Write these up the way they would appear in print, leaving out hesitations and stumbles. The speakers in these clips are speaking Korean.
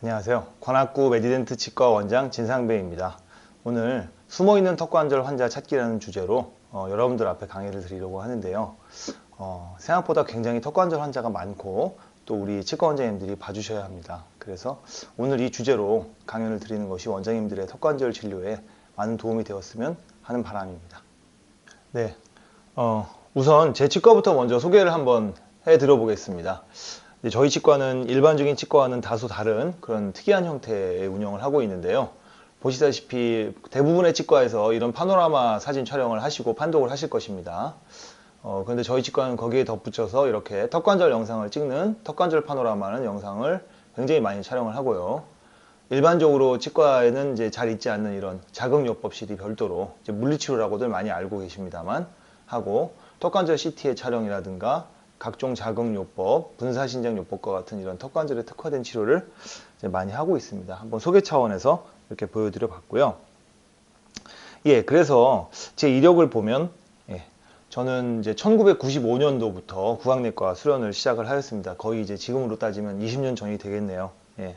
안녕하세요. 관악구 메디덴트 치과 원장 진상배입니다. 오늘 숨어있는 턱관절 환자 찾기라는 주제로 여러분들 앞에 강의를 드리려고 하는데요. 생각보다 굉장히 턱관절 환자가 많고 또 우리 치과 원장님들이 봐주셔야 합니다. 그래서 오늘 이 주제로 강연을 드리는 것이 원장님들의 턱관절 진료에 많은 도움이 되었으면 하는 바람입니다. 네, 우선 제 치과부터 먼저 소개를 한번 해드려 보겠습니다. 저희 치과는 일반적인 치과와는 다소 다른 그런 특이한 형태의 운영을 하고 있는데요. 보시다시피 대부분의 치과에서 이런 파노라마 사진 촬영을 하시고 판독을 하실 것입니다. 그런데 저희 치과는 거기에 덧붙여서 이렇게 턱관절 영상을 찍는 턱관절 파노라마는 영상을 굉장히 많이 촬영을 하고요. 일반적으로 치과에는 이제 잘 있지 않는 이런 자극요법실이 별도로 이제 물리치료라고들 많이 알고 계십니다만 하고 턱관절 CT의 촬영이라든가 각종 자극요법, 분사신장요법과 같은 이런 턱관절에 특화된 치료를 이제 많이 하고 있습니다. 한번 소개 차원에서 이렇게 보여드려 봤고요. 예, 그래서 제 이력을 보면 저는 이제 1995년도부터 구강내과 수련을 시작을 하였습니다. 거의 이제 지금으로 따지면 20년 전이 되겠네요. 예.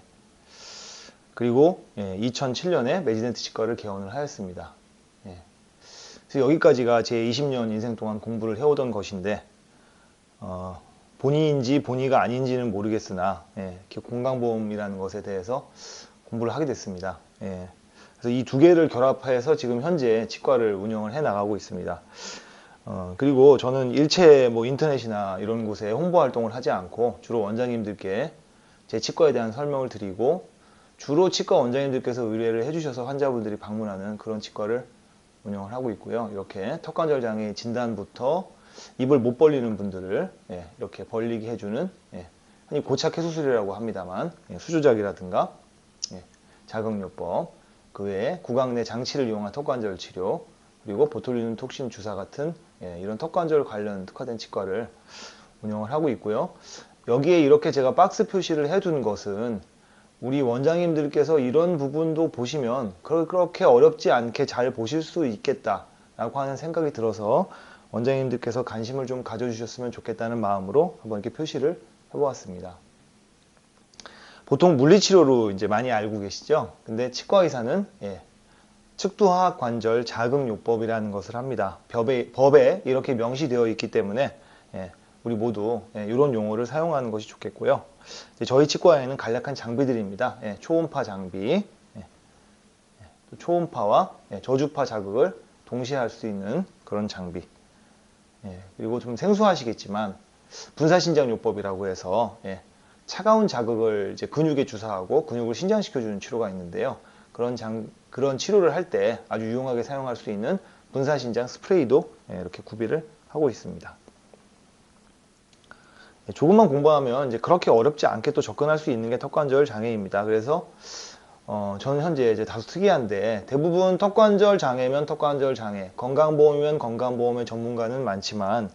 그리고 2007년에 메디덴트 치과를 개원을 하였습니다. 예. 그래서 여기까지가 제 20년 인생 동안 공부를 해오던 것인데 본의인지 본의가 아닌지는 모르겠으나 이렇게 건강보험이라는 것에 대해서 공부를 하게 됐습니다. 그래서 이 두 개를 결합해서 지금 현재 치과를 운영을 해 나가고 있습니다. 그리고 저는 일체 뭐 인터넷이나 이런 곳에 홍보 활동을 하지 않고 주로 원장님들께 제 치과에 대한 설명을 드리고 주로 치과 원장님들께서 의뢰를 해주셔서 환자분들이 방문하는 그런 치과를 운영을 하고 있고요. 이렇게 턱관절 장애 진단부터 입을 못 벌리는 분들을 이렇게 벌리게 해주는 흔히 고착 해수술이라고 합니다만 수조작이라든가 자극요법, 그 외에 구강 내 장치를 이용한 턱관절 치료, 그리고 보툴리눔 톡신 주사 같은 이런 턱관절 관련 특화된 치과를 운영을 하고 있고요. 여기에 이렇게 제가 박스 표시를 해둔 것은 우리 원장님들께서 이런 부분도 보시면 그렇게 어렵지 않게 잘 보실 수 있겠다라고 하는 생각이 들어서 원장님들께서 관심을 좀 가져주셨으면 좋겠다는 마음으로 한번 이렇게 표시를 해보았습니다. 보통 물리치료로 이제 많이 알고 계시죠? 근데 치과의사는 측두하악 관절 자극요법이라는 것을 합니다. 법에 이렇게 명시되어 있기 때문에 우리 모두 이런 용어를 사용하는 것이 좋겠고요. 저희 치과에는 간략한 장비들입니다. 초음파 장비, 초음파와 저주파 자극을 동시에 할 수 있는 그런 장비. 그리고 좀 생소하시겠지만 분사신장요법이라고 해서 차가운 자극을 이제 근육에 주사하고 근육을 신장시켜주는 치료가 있는데요. 그런 치료를 할 때 아주 유용하게 사용할 수 있는 분사신장 스프레이도 이렇게 구비를 하고 있습니다. 조금만 공부하면 이제 그렇게 어렵지 않게 또 접근할 수 있는 게 턱관절 장애입니다. 그래서 저는 현재 이제 다소 특이한데 대부분 턱관절 장애면 턱관절 장애, 건강보험이면 건강보험의 전문가는 많지만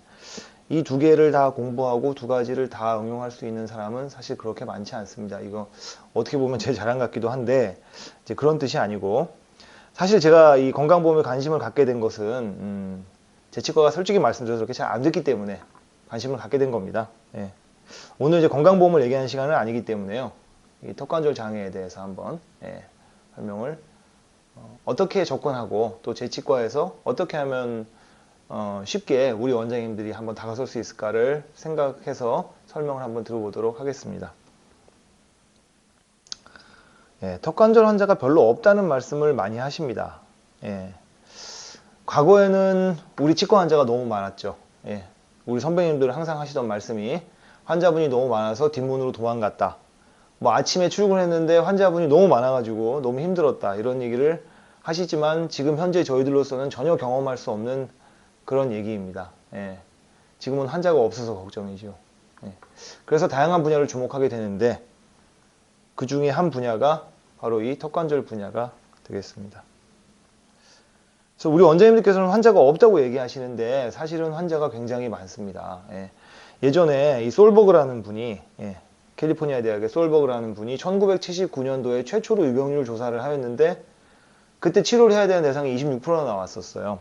이 두 개를 다 공부하고 두 가지를 다 응용할 수 있는 사람은 사실 그렇게 많지 않습니다. 이거 어떻게 보면 제 자랑 같기도 한데 이제 그런 뜻이 아니고 사실 제가 이 건강보험에 관심을 갖게 된 것은 제 치과가 솔직히 말씀드려서 그렇게 잘 안 됐기 때문에 관심을 갖게 된 겁니다. 오늘 이제 건강보험을 얘기하는 시간은 아니기 때문에요. 이 턱관절 장애에 대해서 한번 설명을 어떻게 접근하고 또 제 치과에서 어떻게 하면 쉽게 우리 원장님들이 한번 다가설 수 있을까를 생각해서 설명을 한번 들어보도록 하겠습니다. 턱관절 환자가 별로 없다는 말씀을 많이 하십니다. 과거에는 우리 치과 환자가 너무 많았죠. 우리 선배님들 항상 하시던 말씀이 환자분이 너무 많아서 뒷문으로 도망갔다. 뭐 아침에 출근했는데 환자분이 너무 많아가지고 너무 힘들었다. 이런 얘기를 하시지만 지금 현재 저희들로서는 전혀 경험할 수 없는 그런 얘기입니다. 지금은 환자가 없어서 걱정이죠. 그래서 다양한 분야를 주목하게 되는데 그 중에 한 분야가 바로 이 턱관절 분야가 되겠습니다. 그래서 우리 원장님들께서는 환자가 없다고 얘기하시는데 사실은 환자가 굉장히 많습니다. 예전에 이 솔버그라는 분이 캘리포니아 대학의 솔버그라는 분이 1979년도에 최초로 유병률 조사를 하였는데 그때 치료를 해야 되는 대상이 26%나 나왔었어요.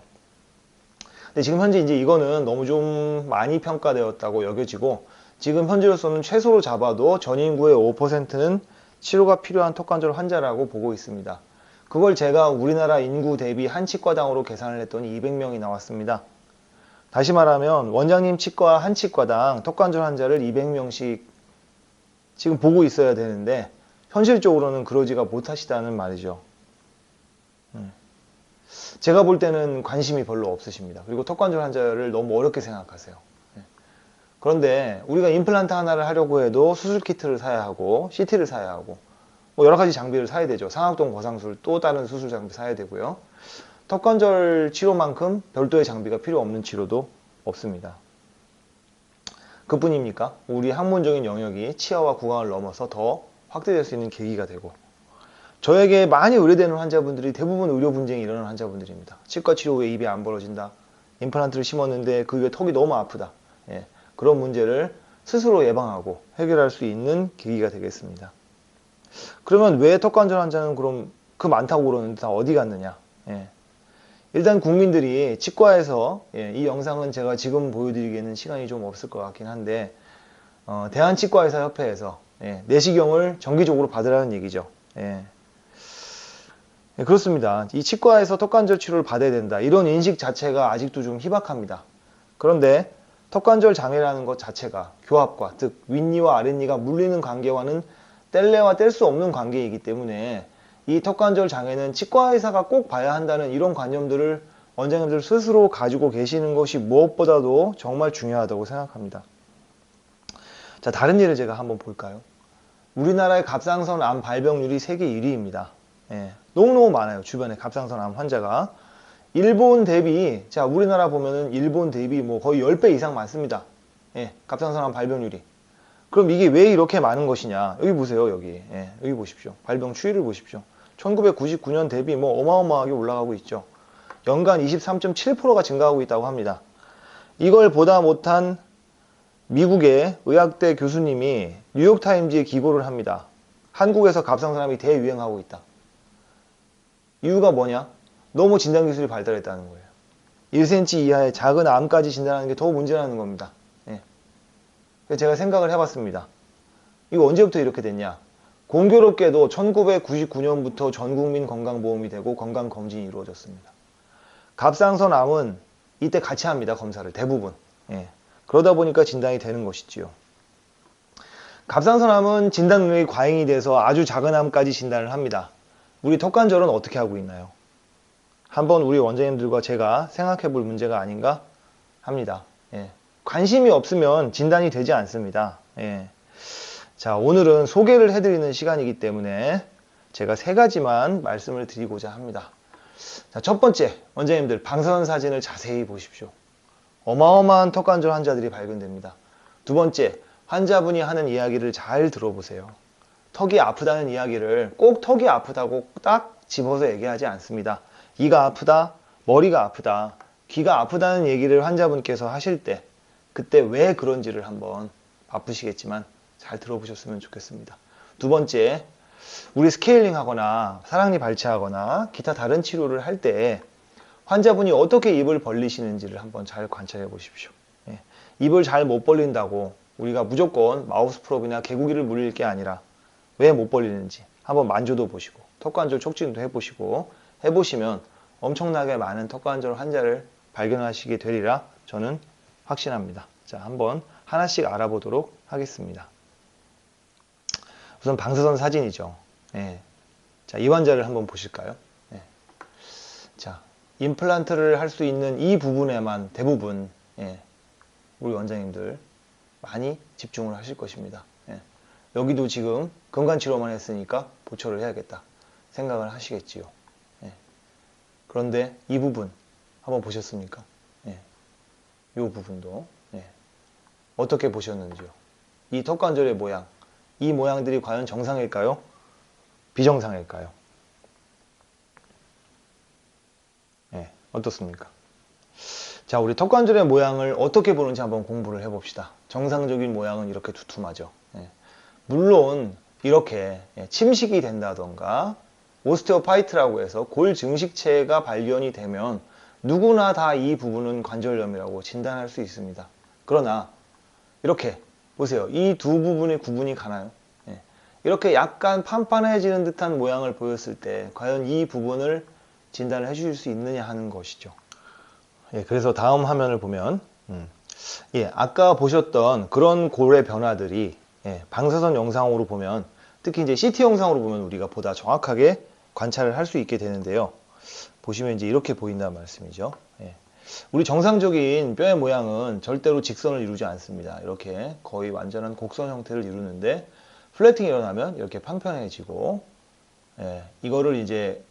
근데 지금 현재 이제 이거는 너무 좀 많이 평가되었다고 여겨지고 지금 현재로서는 최소로 잡아도 전 인구의 5%는 치료가 필요한 턱관절 환자라고 보고 있습니다. 그걸 제가 우리나라 인구 대비 한 치과당으로 계산을 했더니 200명이 나왔습니다. 다시 말하면 원장님 치과 한 치과당 턱관절 환자를 200명씩 지금 보고 있어야 되는데 현실적으로는 그러지가 못하시다는 말이죠. 제가 볼 때는 관심이 별로 없으십니다. 그리고 턱관절 환자를 너무 어렵게 생각하세요. 그런데 우리가 임플란트 하나를 하려고 해도 수술 키트를 사야 하고 CT를 사야 하고 뭐 여러 가지 장비를 사야 되죠. 상악동 거상술 또 다른 수술 장비 사야 되고요. 턱관절 치료만큼 별도의 장비가 필요 없는 치료도 없습니다. 그뿐입니까? 우리 학문적인 영역이 치아와 구강을 넘어서 더 확대될 수 있는 계기가 되고 저에게 많이 의뢰되는 환자분들이 대부분 의료 분쟁이 일어나는 환자분들입니다. 치과 치료 후에 입이 안 벌어진다. 임플란트를 심었는데 그 위에 턱이 너무 아프다. 그런 문제를 스스로 예방하고 해결할 수 있는 계기가 되겠습니다. 그러면 왜 턱관절 환자는 그럼 그 많다고 그러는데 다 어디 갔느냐? 일단 국민들이 치과에서 이 영상은 제가 지금 보여드리기에는 시간이 좀 없을 것 같긴 한데 대한치과의사협회에서 내시경을 정기적으로 받으라는 얘기죠. 그렇습니다. 이 치과에서 턱관절 치료를 받아야 된다. 이런 인식 자체가 아직도 좀 희박합니다. 그런데 턱관절 장애라는 것 자체가 교합과 즉 윗니와 아랫니가 물리는 관계와는 뗄래야 뗄 수 없는 관계이기 때문에 이 턱관절 장애는 치과 의사가 꼭 봐야 한다는 이런 관념들을 원장님들 스스로 가지고 계시는 것이 무엇보다도 정말 중요하다고 생각합니다. 자, 다른 예를 제가 한번 볼까요? 우리나라의 갑상선 암 발병률이 세계 1위입니다. 너무너무 많아요. 주변에 갑상선 암 환자가. 일본 대비, 자, 우리나라 보면은 일본 대비 뭐 거의 10배 이상 많습니다. 갑상선 암 발병률이. 그럼 이게 왜 이렇게 많은 것이냐? 여기 보세요, 여기. 여기 보십시오. 발병 추이를 보십시오. 1999년 대비 뭐 어마어마하게 올라가고 있죠. 연간 23.7%가 증가하고 있다고 합니다. 이걸 보다 못한 미국의 의학대 교수님이 뉴욕타임즈에 기고를 합니다. 한국에서 갑상선암이 대유행하고 있다. 이유가 뭐냐? 너무 진단기술이 발달했다는 거예요. 1cm 이하의 작은 암까지 진단하는 게 더 문제라는 겁니다. 그래서 제가 생각을 해봤습니다. 이거 언제부터 이렇게 됐냐? 공교롭게도 1999년부터 전국민 건강보험이 되고 건강검진이 이루어졌습니다. 갑상선암은 이때 같이 합니다. 검사를 대부분. 그러다 보니까 진단이 되는 것이지요. 갑상선암은 진단 능력이 과잉이 돼서 아주 작은 암까지 진단을 합니다. 우리 턱관절은 어떻게 하고 있나요? 한번 우리 원장님들과 제가 생각해 볼 문제가 아닌가 합니다. 관심이 없으면 진단이 되지 않습니다. 자, 오늘은 소개를 해드리는 시간이기 때문에 제가 3가지만 말씀을 드리고자 합니다. 자, 첫 번째, 원장님들 방사선 사진을 자세히 보십시오. 어마어마한 턱관절 환자들이 발견됩니다. 두 번째, 환자분이 하는 이야기를 잘 들어보세요. 턱이 아프다는 이야기를 꼭 턱이 아프다고 딱 집어서 얘기하지 않습니다. 이가 아프다, 머리가 아프다, 귀가 아프다는 얘기를 환자분께서 하실 때 그때 왜 그런지를 한번 바쁘시겠지만 잘 들어보셨으면 좋겠습니다. 두 번째, 우리 스케일링 하거나 사랑니 발치하거나 기타 다른 치료를 할 때 환자분이 어떻게 입을 벌리시는지를 한번 잘 관찰해 보십시오. 입을 잘 못 벌린다고 우리가 무조건 마우스 프롭이나 개구리를 물릴 게 아니라 왜 못 벌리는지 한번 만져도 보시고 턱관절 촉진도 해보시고 해보시면 엄청나게 많은 턱관절 환자를 발견하시게 되리라 저는 확신합니다. 자, 한번 하나씩 알아보도록 하겠습니다. 우선 방사선 사진이죠. 자, 이 환자를 한번 보실까요? 자, 임플란트를 할 수 있는 이 부분에만 대부분 우리 원장님들 많이 집중을 하실 것입니다. 여기도 지금 건강치료만 했으니까 보초를 해야겠다 생각을 하시겠지요. 그런데 이 부분 한번 보셨습니까? 이 부분도 어떻게 보셨는지요? 이 턱관절의 모양, 이 모양들이 과연 정상일까요? 비정상일까요? 어떻습니까? 자, 우리 턱관절의 모양을 어떻게 보는지 한번 공부를 해봅시다. 정상적인 모양은 이렇게 두툼하죠. 물론 이렇게 침식이 된다던가 오스테오파이트라고 해서 골 증식체가 발견이 되면 누구나 다 이 부분은 관절염이라고 진단할 수 있습니다. 그러나 이렇게 보세요. 이 두 부분의 구분이 가나요? 이렇게 약간 판판해지는 듯한 모양을 보였을 때 과연 이 부분을 진단을 해주실 수 있느냐 하는 것이죠. 예, 그래서 다음 화면을 보면 예, 아까 보셨던 그런 골의 변화들이 예, 방사선 영상으로 보면 특히 이제 CT 영상으로 보면 우리가 보다 정확하게 관찰을 할 수 있게 되는데요. 보시면 이제 이렇게 보인다는 말씀이죠. 예. 우리 정상적인 뼈의 모양은 절대로 직선을 이루지 않습니다. 이렇게 거의 완전한 곡선 형태를 이루는데 플래팅이 일어나면 이렇게 평평해지고 예, 이거를 이제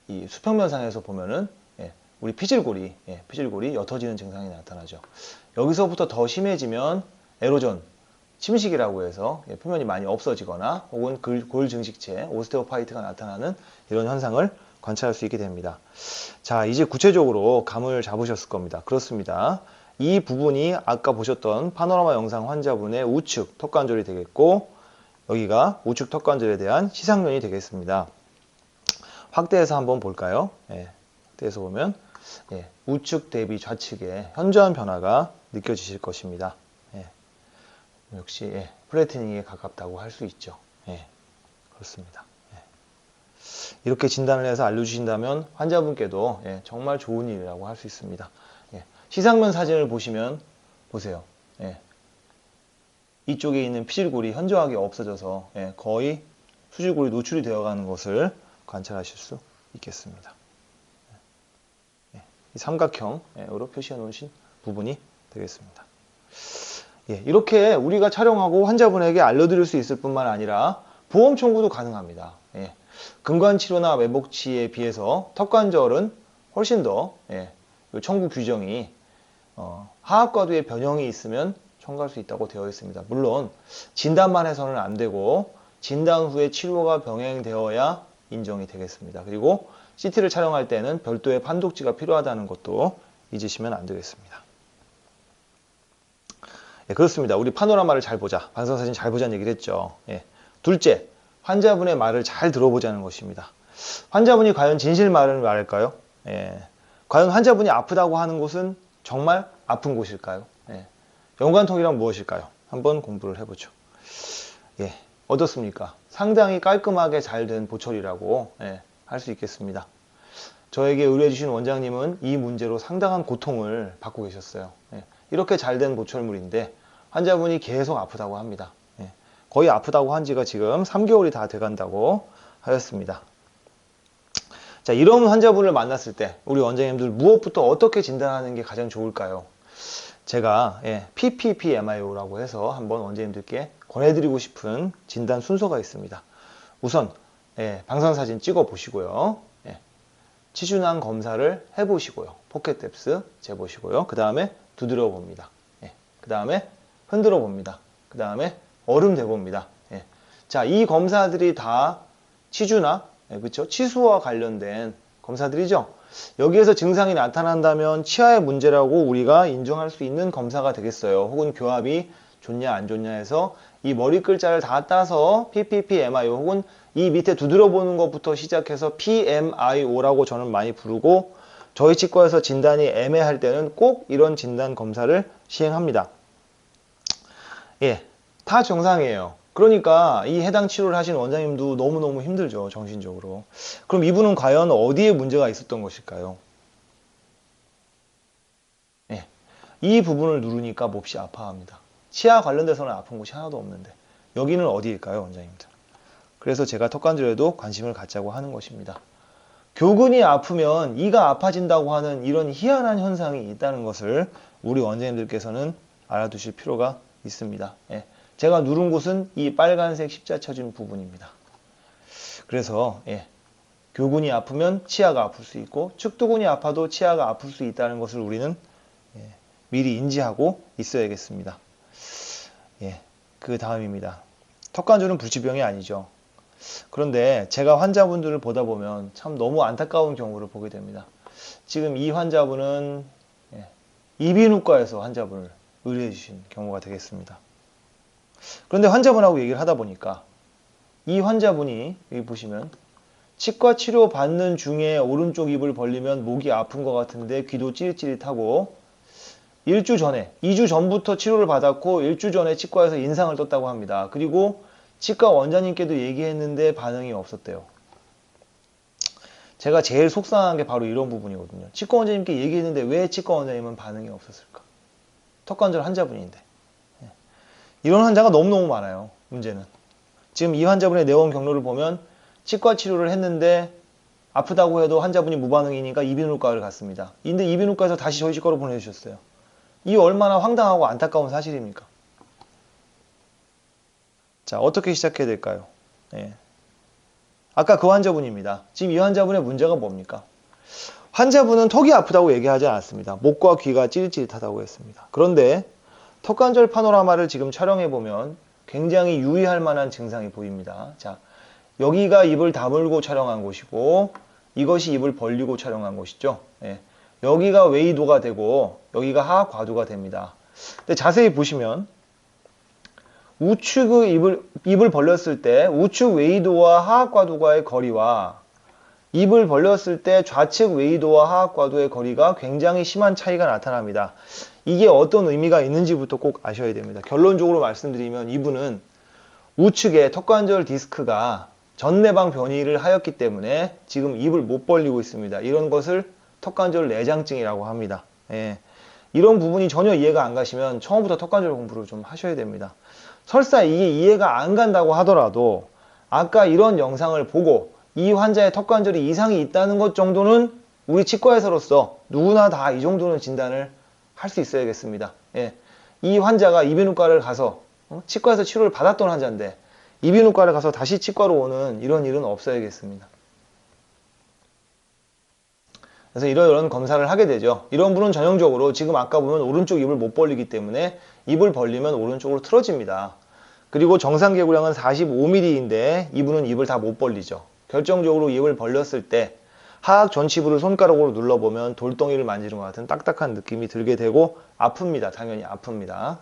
이 수평면상에서 보면은 예, 우리 피질골이 피질골이 옅어지는 증상이 나타나죠. 여기서부터 더 심해지면 에로전, 침식이라고 해서 예, 표면이 많이 없어지거나 혹은 골 증식체, 오스테오파이트가 나타나는 이런 현상을 관찰할 수 있게 됩니다. 자, 이제 구체적으로 감을 잡으셨을 겁니다. 그렇습니다. 이 부분이 아까 보셨던 파노라마 영상 환자분의 우측 턱관절이 되겠고 여기가 우측 턱관절에 대한 시상면이 되겠습니다. 확대해서 한번 볼까요? 예, 확대해서 보면 예, 우측 대비 좌측에 현저한 변화가 느껴지실 것입니다. 예, 역시 예, 플래티닝에 가깝다고 할 수 있죠. 예, 그렇습니다. 이렇게 진단을 해서 알려주신다면 환자분께도 예, 정말 좋은 일이라고 할 수 있습니다. 예, 시상면 사진을 보시면 보세요. 예, 이쪽에 있는 피질골이 현저하게 없어져서 예, 거의 수질골이 노출이 되어가는 것을 관찰하실 수 있겠습니다. 예, 이 삼각형으로 표시해 놓으신 부분이 되겠습니다. 예, 이렇게 우리가 촬영하고 환자분에게 알려드릴 수 있을 뿐만 아니라 보험 청구도 가능합니다. 예, 근관치료나 매복치에 비해서 턱관절은 훨씬 더 예, 청구 규정이 하악과도의 변형이 있으면 청구할 수 있다고 되어 있습니다. 물론 진단만 해서는 안 되고 진단 후에 치료가 병행되어야 인정이 되겠습니다. 그리고 CT를 촬영할 때는 별도의 판독지가 필요하다는 것도 잊으시면 안 되겠습니다. 예, 그렇습니다. 우리 파노라마를 잘 보자, 방사선사진 잘 보자는 얘기를 했죠. 예. 둘째, 환자분의 말을 잘 들어보자는 것입니다. 환자분이 과연 진실 말을 말할까요? 예. 과연 환자분이 아프다고 하는 곳은 정말 아픈 곳일까요? 예. 연관통이란 무엇일까요? 한번 공부를 해보죠. 예. 어떻습니까? 상당히 깔끔하게 잘 된 보철이라고 예, 할 수 있겠습니다. 저에게 의뢰해 주신 원장님은 이 문제로 상당한 고통을 받고 계셨어요. 예. 이렇게 잘 된 보철물인데 환자분이 계속 아프다고 합니다. 예. 거의 아프다고 한 지가 지금 3개월이 다 돼간다고 하였습니다. 자, 이런 환자분을 만났을 때 우리 원장님들 무엇부터 어떻게 진단하는 게 가장 좋을까요? 제가 PPPMIO라고 해서 한번 원장님들께 권해드리고 싶은 진단 순서가 있습니다. 우선 방사선사진 찍어 보시고요. 치주낭 검사를 해보시고요. 포켓뎁스 재보시고요. 그 다음에 두드려 봅니다. 그 다음에 흔들어 봅니다. 그 다음에 얼음 대봅니다. 자, 이 검사들이 다 치주나 그렇죠? 치수와 관련된 검사들이죠. 여기에서 증상이 나타난다면 치아의 문제라고 우리가 인정할 수 있는 검사가 되겠어요. 혹은 교합이 좋냐 안 좋냐 해서 이 머리 글자를 다 따서 PPPMIO 혹은 이 밑에 두드려 보는 것부터 시작해서 PMIO라고 저는 많이 부르고 저희 치과에서 진단이 애매할 때는 꼭 이런 진단 검사를 시행합니다. 예, 다 정상이에요. 그러니까 이 해당 치료를 하신 원장님도 너무너무 힘들죠, 정신적으로. 그럼 이분은 과연 어디에 문제가 있었던 것일까요? 예, 이 부분을 누르니까 몹시 아파합니다. 치아 관련돼서는 아픈 곳이 하나도 없는데 여기는 어디일까요, 원장님들? 그래서 제가 턱관절에도 관심을 갖자고 하는 것입니다. 교근이 아프면 이가 아파진다고 하는 이런 희한한 현상이 있다는 것을 우리 원장님들께서는 알아두실 필요가 있습니다. 예. 제가 누른 곳은 이 빨간색 십자 쳐진 부분입니다. 그래서 교근이 아프면 치아가 아플 수 있고 측두근이 아파도 치아가 아플 수 있다는 것을 우리는 미리 인지하고 있어야겠습니다. 그 다음입니다. 턱관절은 불치병이 아니죠. 그런데 제가 환자분들을 보다 보면 참 너무 안타까운 경우를 보게 됩니다. 지금 이 환자분은 이비인후과에서 환자분을 의뢰해 주신 경우가 되겠습니다. 그런데 환자분하고 얘기를 하다 보니까 이 환자분이 여기 보시면 치과 치료 받는 중에 오른쪽 입을 벌리면 목이 아픈 것 같은데 귀도 찌릿찌릿하고 2주 전부터 치료를 받았고 1주 전에 치과에서 인상을 떴다고 합니다. 그리고 치과 원장님께도 얘기했는데 반응이 없었대요. 제가 제일 속상한 게 바로 이런 부분이거든요. 치과 원장님께 얘기했는데 왜 치과 원장님은 반응이 없었을까? 턱관절 환자분인데. 이런 환자가 너무너무 많아요. 문제는. 지금 이 환자분의 내원 경로를 보면 치과 치료를 했는데 아프다고 해도 환자분이 무반응이니까 이비인후과를 갔습니다. 근데 이비인후과에서 다시 저희 치과로 보내주셨어요. 이 얼마나 황당하고 안타까운 사실입니까? 자, 어떻게 시작해야 될까요? 아까 그 환자분입니다. 지금 이 환자분의 문제가 뭡니까? 환자분은 턱이 아프다고 얘기하지 않았습니다. 목과 귀가 찌릿찌릿하다고 했습니다. 그런데 턱관절 파노라마를 지금 촬영해보면 굉장히 유의할 만한 증상이 보입니다. 자, 여기가 입을 다물고 촬영한 곳이고 이것이 입을 벌리고 촬영한 곳이죠. 여기가 웨이도가 되고 여기가 하악과두가 됩니다. 근데 자세히 보시면 우측의 입을 벌렸을 때 우측 웨이도와 하악과두가의 거리와 입을 벌렸을 때 좌측 웨이도와 하악과두의 거리가 굉장히 심한 차이가 나타납니다. 이게 어떤 의미가 있는지부터 꼭 아셔야 됩니다. 결론적으로 말씀드리면 이분은 우측에 턱관절 디스크가 전내방 변이를 하였기 때문에 지금 입을 못 벌리고 있습니다. 이런 것을 턱관절 내장증이라고 합니다. 이런 부분이 전혀 이해가 안 가시면 처음부터 턱관절 공부를 좀 하셔야 됩니다. 설사 이게 이해가 안 간다고 하더라도 아까 이런 영상을 보고 이 환자의 턱관절이 이상이 있다는 것 정도는 우리 치과에서로서 누구나 다 이 정도는 진단을 할 수 있어야겠습니다. 이 환자가 이비인후과를 가서 치과에서 치료를 받았던 환자인데 이비인후과를 가서 다시 치과로 오는 이런 일은 없어야겠습니다. 그래서 이런 검사를 하게 되죠. 이런 분은 전형적으로 지금 아까 보면 오른쪽 입을 못 벌리기 때문에 입을 벌리면 오른쪽으로 틀어집니다. 그리고 정상 개구량은 45mm인데 이분은 입을 다 못 벌리죠. 결정적으로 입을 벌렸을 때 하악 전치부를 손가락으로 눌러보면 돌덩이를 만지는 것 같은 딱딱한 느낌이 들게 되고 아픕니다. 당연히 아픕니다.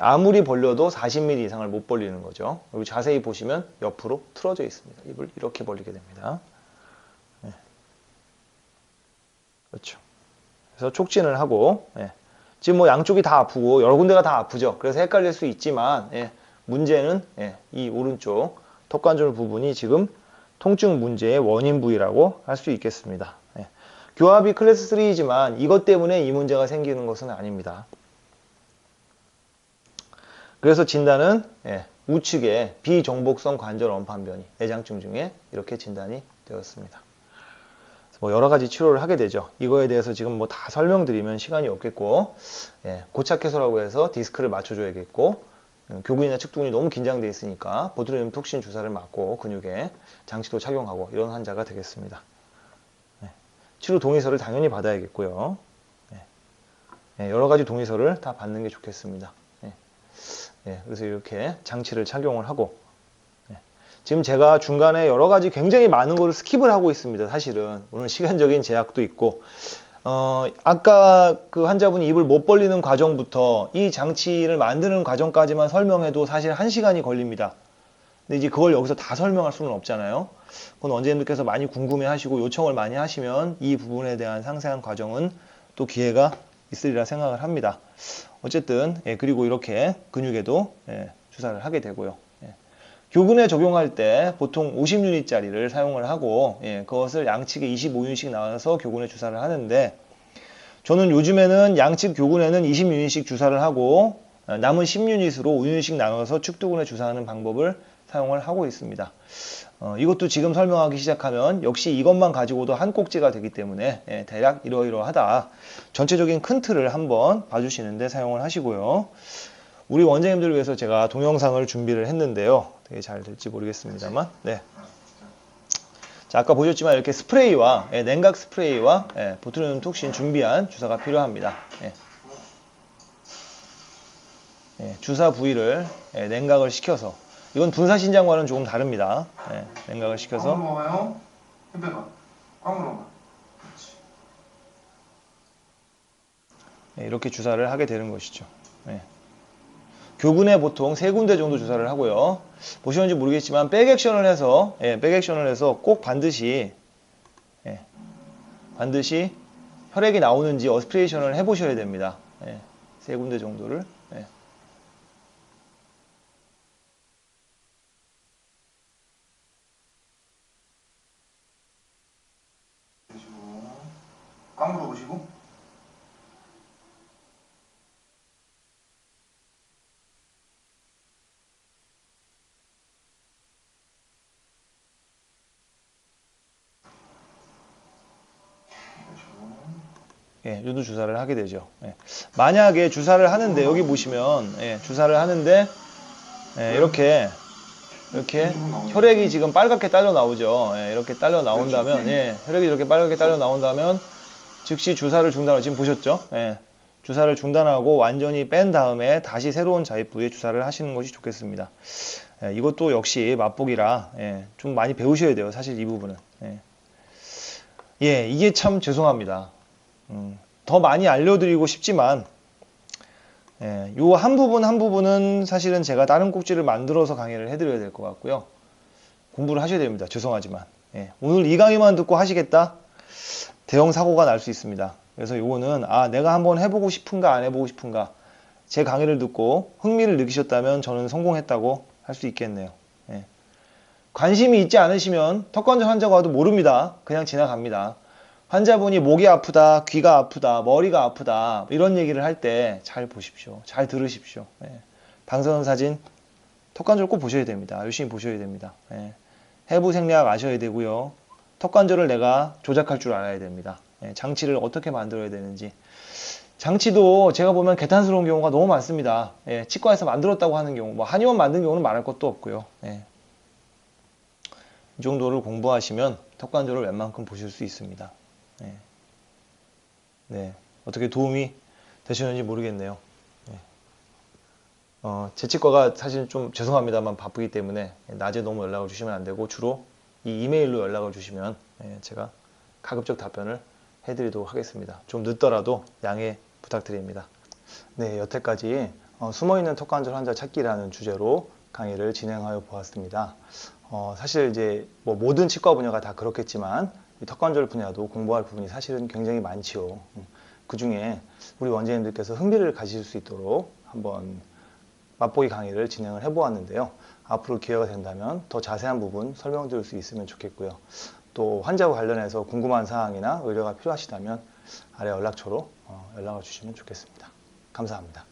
아무리 벌려도 40mm 이상을 못 벌리는 거죠. 그리고 자세히 보시면 옆으로 틀어져 있습니다. 입을 이렇게 벌리게 됩니다. 그렇죠. 그래서 촉진을 하고 지금 뭐 양쪽이 다 아프고 여러 군데가 다 아프죠. 그래서 헷갈릴 수 있지만 문제는 이 오른쪽 턱관절 부분이 지금 통증 문제의 원인 부위라고 할 수 있겠습니다. 교합이 클래스 3이지만 이것 때문에 이 문제가 생기는 것은 아닙니다. 그래서 진단은 우측의 비종복성 관절 원판 변이, 내장증 중에 이렇게 진단이 되었습니다. 뭐 여러 가지 치료를 하게 되죠. 이거에 대해서 지금 뭐 다 설명드리면 시간이 없겠고, 고착 해소라고 해서 디스크를 맞춰줘야겠고, 교근이나 측두근이 너무 긴장돼 있으니까 보tuli눔 톡신 주사를 맞고 근육에 장치도 착용하고 이런 환자가 되겠습니다. 치료 동의서를 당연히 받아야겠고요. 여러 가지 동의서를 다 받는 게 좋겠습니다. 그래서 이렇게 장치를 착용을 하고 지금 제가 중간에 여러 가지 굉장히 많은 거를 스킵을 하고 있습니다. 사실은 오늘 시간적인 제약도 있고 아까 그 환자분이 입을 못 벌리는 과정부터 이 장치를 만드는 과정까지만 설명해도 사실 1시간이 걸립니다. 근데 이제 그걸 여기서 다 설명할 수는 없잖아요. 그건 원장님들께서 많이 궁금해 하시고 요청을 많이 하시면 이 부분에 대한 상세한 과정은 또 기회가 있으리라 생각을 합니다. 어쨌든 그리고 이렇게 근육에도 주사를 하게 되고요. 교근에 적용할 때 보통 50유닛짜리를 사용을 하고 그것을 양측에 25유닛씩 나눠서 교근에 주사를 하는데 저는 요즘에는 양측 교근에는 20유닛씩 주사를 하고 남은 10유닛으로 5유닛씩 나눠서 측두근에 주사하는 방법을 사용을 하고 있습니다. 이것도 지금 설명하기 시작하면 역시 이것만 가지고도 한 꼭지가 되기 때문에 대략 이러이러하다. 전체적인 큰 틀을 한번 봐주시는데 사용을 하시고요. 우리 원장님들을 위해서 제가 동영상을 준비를 했는데요. 되게 잘 될지 모르겠습니다만. 자, 아까 보셨지만 이렇게 스프레이와 냉각 스프레이와 보tuli눔 톡신 준비한 주사가 필요합니다. 주사 부위를 냉각을 시켜서 이건 분사신장과는 조금 다릅니다. 냉각을 시켜서 꽉 먹어요. 해봐봐. 꽉 먹어. 이렇게 주사를 하게 되는 것이죠. 교근에 보통 3군데 정도 주사를 하고요. 보시는지 모르겠지만 백액션을 해서 꼭 반드시 혈액이 나오는지 어스피레이션을 해보셔야 됩니다. 3군데 정도를. 예, 요도 주사를 하게 되죠. 예. 만약에 주사를 하는데 여기 보시면 예, 주사를 하는데 예, 이렇게 혈액이 지금 빨갛게 딸려 나오죠. 예, 이렇게 딸려 나온다면 예, 혈액이 이렇게 빨갛게 딸려 나온다면 즉시 주사를 중단하고 지금 보셨죠? 예, 주사를 중단하고 완전히 뺀 다음에 다시 새로운 자입 부위에 주사를 하시는 것이 좋겠습니다. 예, 이것도 역시 맛보기라 예, 좀 많이 배우셔야 돼요. 사실 이 부분은. 예, 이게 참 죄송합니다. 더 많이 알려드리고 싶지만 예, 요 한 부분 한 부분은 사실은 제가 다른 꼭지를 만들어서 강의를 해드려야 될 것 같고요. 공부를 하셔야 됩니다. 죄송하지만 예, 오늘 이 강의만 듣고 하시겠다? 대형 사고가 날 수 있습니다. 그래서 요거는 내가 한번 해보고 싶은가 안 해보고 싶은가 제 강의를 듣고 흥미를 느끼셨다면 저는 성공했다고 할 수 있겠네요. 예. 관심이 있지 않으시면 턱관절 환자가 와도 모릅니다. 그냥 지나갑니다. 환자분이 목이 아프다, 귀가 아프다, 머리가 아프다 이런 얘기를 할 때 잘 보십시오. 잘 들으십시오. 예. 방사선 사진 턱관절 꼭 보셔야 됩니다. 열심히 보셔야 됩니다. 예. 해부 생리학 아셔야 되고요. 턱관절을 내가 조작할 줄 알아야 됩니다. 예. 장치를 어떻게 만들어야 되는지. 장치도 제가 보면 개탄스러운 경우가 너무 많습니다. 예. 치과에서 만들었다고 하는 경우, 뭐 한의원 만든 경우는 말할 것도 없고요. 예. 이 정도를 공부하시면 턱관절을 웬만큼 보실 수 있습니다. 네. 네. 어떻게 도움이 되셨는지 모르겠네요. 네. 제 치과가 사실 좀 죄송합니다만 바쁘기 때문에 낮에 너무 연락을 주시면 안 되고 주로 이 이메일로 연락을 주시면 제가 가급적 답변을 해드리도록 하겠습니다. 좀 늦더라도 양해 부탁드립니다. 네, 여태까지 숨어있는 턱관절 환자 찾기라는 주제로 강의를 진행하여 보았습니다. 사실 이제 뭐 모든 치과 분야가 다 그렇겠지만 이 턱관절 분야도 공부할 부분이 사실은 굉장히 많지요. 그 중에 우리 원장님들께서 흥미를 가지실 수 있도록 한번 맛보기 강의를 진행을 해보았는데요. 앞으로 기회가 된다면 더 자세한 부분 설명드릴 수 있으면 좋겠고요. 또 환자와 관련해서 궁금한 사항이나 의뢰가 필요하시다면 아래 연락처로 연락을 주시면 좋겠습니다. 감사합니다.